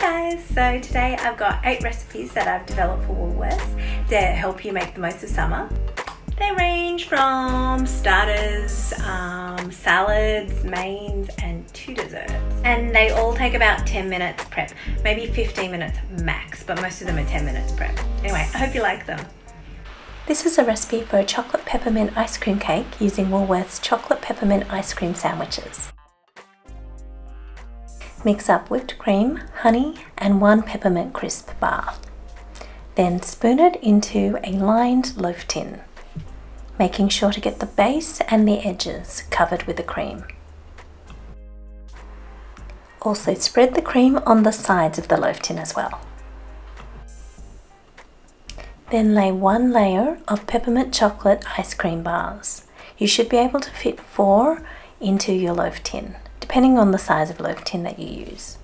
guys, so today I've got 8 recipes that I've developed for Woolworths to help you make the most of summer. They range from starters, salads, mains and to desserts. And they all take about 10 minutes prep, maybe 15 minutes max, but most of them are 10 minutes prep. Anyway, I hope you like them. This is a recipe for a chocolate peppermint ice cream cake using Woolworths chocolate peppermint ice cream sandwiches. Mix up whipped cream, honey and 1 peppermint crisp bar. Then spoon it into a lined loaf tin, making sure to get the base and the edges covered with the cream. Also spread the cream on the sides of the loaf tin as well. Then lay 1 layer of peppermint chocolate ice cream bars. You should be able to fit 4 into your loaf tin, depending on the size of loaf tin that you use.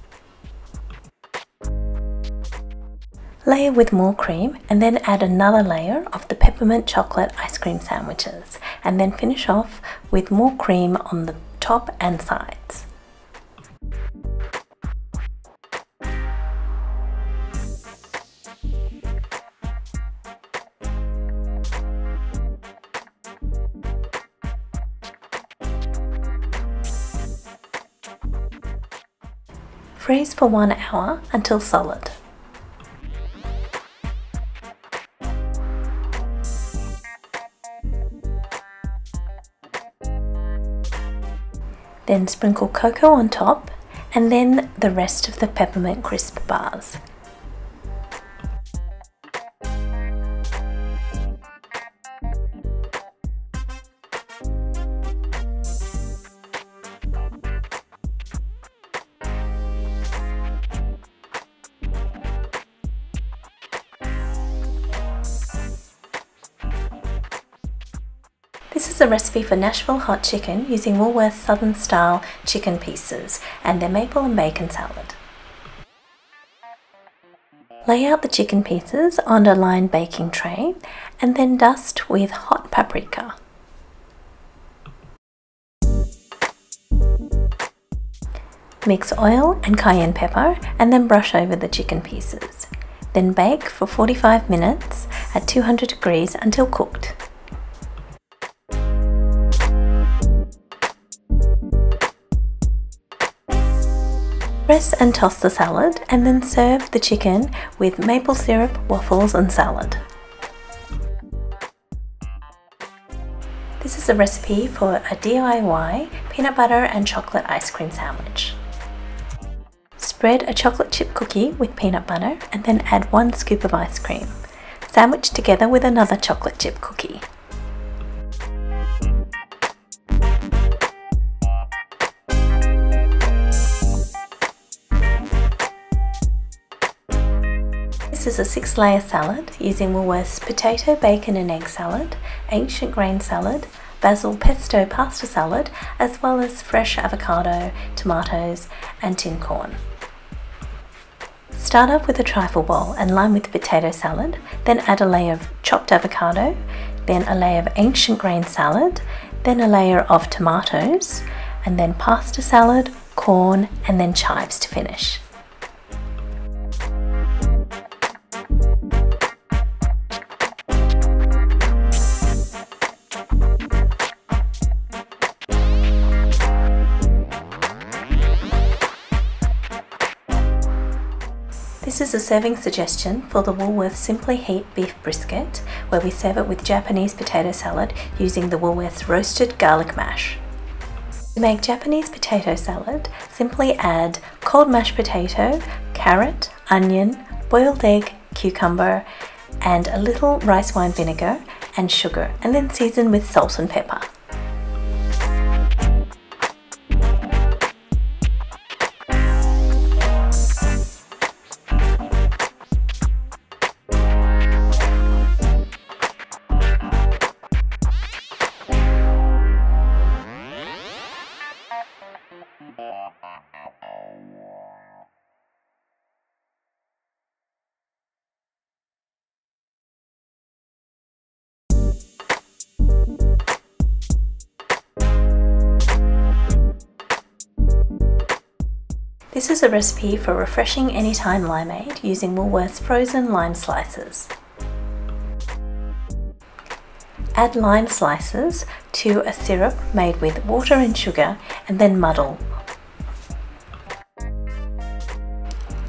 Layer with more cream and then add another layer of the peppermint chocolate ice cream sandwiches, and then finish off with more cream on the top and sides. Freeze for 1 hour until solid. Then sprinkle cocoa on top and then the rest of the peppermint crisp bars. This is a recipe for Nashville hot chicken using Woolworths Southern style chicken pieces and their maple and bacon salad. Lay out the chicken pieces on a lined baking tray and then dust with hot paprika. Mix oil and cayenne pepper and then brush over the chicken pieces. Then bake for 45 minutes at 200 degrees until cooked. Press and toss the salad and then serve the chicken with maple syrup, waffles and salad. This is a recipe for a DIY peanut butter and chocolate ice cream sandwich. Spread a chocolate chip cookie with peanut butter and then add 1 scoop of ice cream. Sandwich together with another chocolate chip cookie. This is a 6-layer salad using Woolworths potato, bacon and egg salad, ancient grain salad, basil pesto pasta salad, as well as fresh avocado, tomatoes and tin corn. Start up with a trifle bowl and line with potato salad, then add a layer of chopped avocado, then a layer of ancient grain salad, then a layer of tomatoes, and then pasta salad, corn and then chives to finish. This is a serving suggestion for the Woolworths Simply Heat beef brisket, where we serve it with Japanese potato salad using the Woolworths roasted garlic mash. To make Japanese potato salad, simply add cold mashed potato, carrot, onion, boiled egg, cucumber, and a little rice wine vinegar and sugar, and then season with salt and pepper. This is a recipe for refreshing anytime limeade using Woolworths frozen lime slices. Add lime slices to a syrup made with water and sugar and then muddle.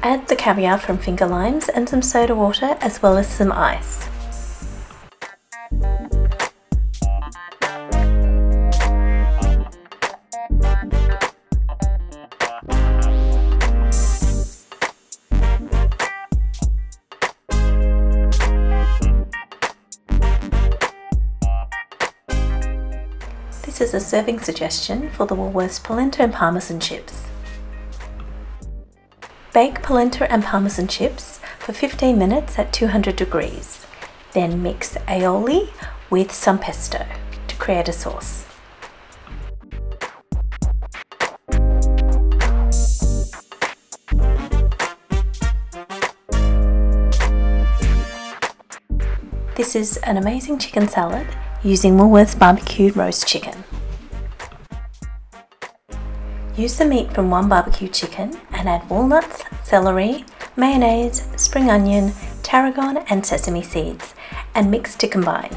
Add the caviar from finger limes and some soda water as well as some ice. This is a serving suggestion for the Woolworths polenta and parmesan chips. Bake polenta and parmesan chips for 15 minutes at 200 degrees. Then mix aioli with some pesto to create a sauce. This is an amazing chicken salad using Woolworths barbecued roast chicken. Use the meat from one barbecue chicken and add walnuts, celery, mayonnaise, spring onion, tarragon and sesame seeds and mix to combine.